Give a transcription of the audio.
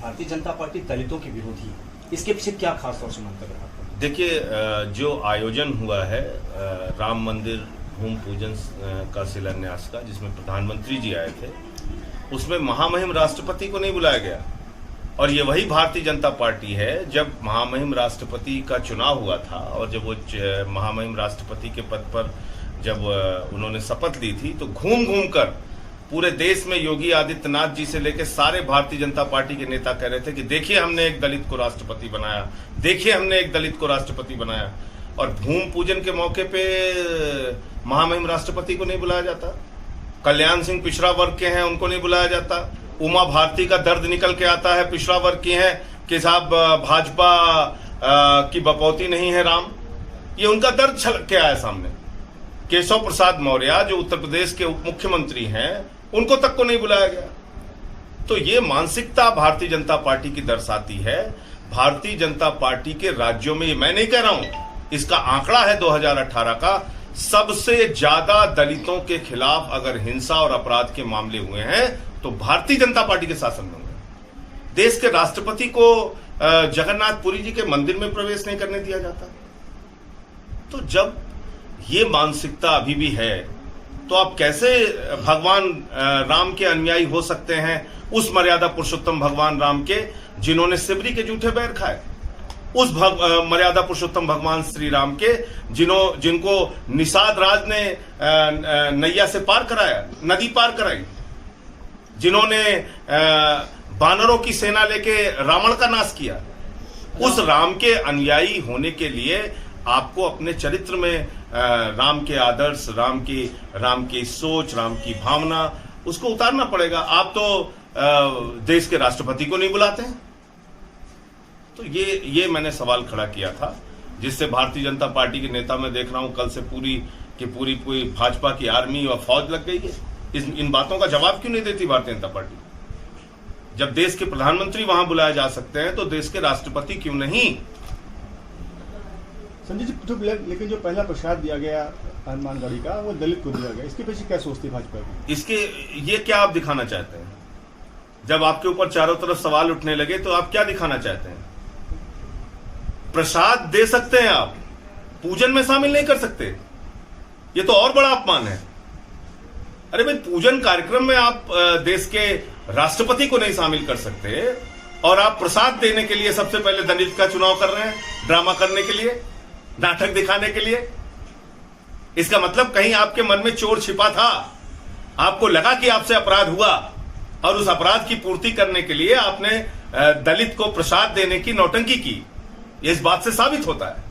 Bharatiya Janata party दलितों की विरोधी है, इसके पीछे क्या खास तौर से मंतव्य है आपका? देखिए, जो आयोजन हुआ है राम मंदिर भूमि पूजन का शिलान्यास का, जिसमें प्रधानमंत्री जी आए थे, उसमें महामहिम राष्ट्रपति को नहीं बुलाया गया। और ये वही भारतीय जनता पार्टी है, जब महामहिम राष्ट्रपति का चुनाव हुआ था और जब वो महामहिम राष्ट्रपति के पद पर जब उन्होंने शपथ ली थी, तो घूम घूम कर पूरे देश में योगी आदित्यनाथ जी से लेकर सारे भारतीय जनता पार्टी के नेता कह रहे थे कि देखिए हमने एक दलित को राष्ट्रपति बनाया, देखिए हमने एक दलित को राष्ट्रपति बनाया। और भूमि पूजन के मौके पे महामहिम राष्ट्रपति को नहीं बुलाया जाता, कल्याण सिंह पिछड़ा वर्ग के हैं उनको नहीं बुलाया जाता, उमा भारती का दर्द निकल के आता है, पिछड़ा वर्ग की हैं कि साहब भाजपा की बपौती नहीं है राम, ये उनका दर्द छलक के आया सामने। केशव प्रसाद मौर्य जो उत्तर प्रदेश के उप मुख्यमंत्री हैं, उनको तक को नहीं बुलाया गया। तो ये मानसिकता भारतीय जनता पार्टी की दर्शाती है। भारतीय जनता पार्टी के राज्यों में, ये मैं नहीं कह रहा हूं, इसका आंकड़ा है 2018 का, सबसे ज्यादा दलितों के खिलाफ अगर हिंसा और अपराध के मामले हुए हैं तो भारतीय जनता पार्टी के शासन में हुए। देश के राष्ट्रपति को जगन्नाथपुरी जी के मंदिर में प्रवेश नहीं करने दिया जाता। तो जब ये मानसिकता अभी भी है, तो आप कैसे भगवान राम के अनुयायी हो सकते हैं, उस मर्यादा पुरुषोत्तम भगवान राम के जिन्होंने सिबरी के जूठे बैर खाए, उस मर्यादा पुरुषोत्तम भगवान श्री राम के जिनको निषाद राज ने नैया से पार कराया, नदी पार कराई, जिन्होंने बानरों की सेना लेके रावण का नाश किया। उस राम के अनुयायी होने के लिए आपको अपने चरित्र में राम के आदर्श, राम की सोच, राम की भावना, उसको उतारना पड़ेगा। आप तो देश के राष्ट्रपति को नहीं बुलाते हैं। तो ये मैंने सवाल खड़ा किया था, जिससे भारतीय जनता पार्टी के नेता मैं देख रहा हूं कल से पूरी भाजपा की आर्मी और फौज लग गई है। इन बातों का जवाब क्यों नहीं देती भारतीय जनता पार्टी? जब देश के प्रधानमंत्री वहां बुलाए जा सकते हैं तो देश के राष्ट्रपति क्यों नहीं? संजय जी, लेकिन जो पहला प्रसाद दिया गया हनुमानगढ़ी का, वो दलित को दिया गया, इसके पीछे क्या सोचती भाजपा की? ये क्या आप दिखाना चाहते हैं? जब आपके ऊपर चारों तरफ सवाल उठने लगे तो आप क्या दिखाना चाहते हैं? प्रसाद दे सकते हैं आप, पूजन में शामिल नहीं कर सकते, ये तो और बड़ा अपमान है। अरे भाई, पूजन कार्यक्रम में आप देश के राष्ट्रपति को नहीं शामिल कर सकते और आप प्रसाद देने के लिए सबसे पहले दलित का चुनाव कर रहे हैं, ड्रामा करने के लिए, नाटक दिखाने के लिए। इसका मतलब कहीं आपके मन में चोर छिपा था, आपको लगा कि आपसे अपराध हुआ और उस अपराध की पूर्ति करने के लिए आपने दलित को प्रसाद देने की नौटंकी की। ये इस बात से साबित होता है।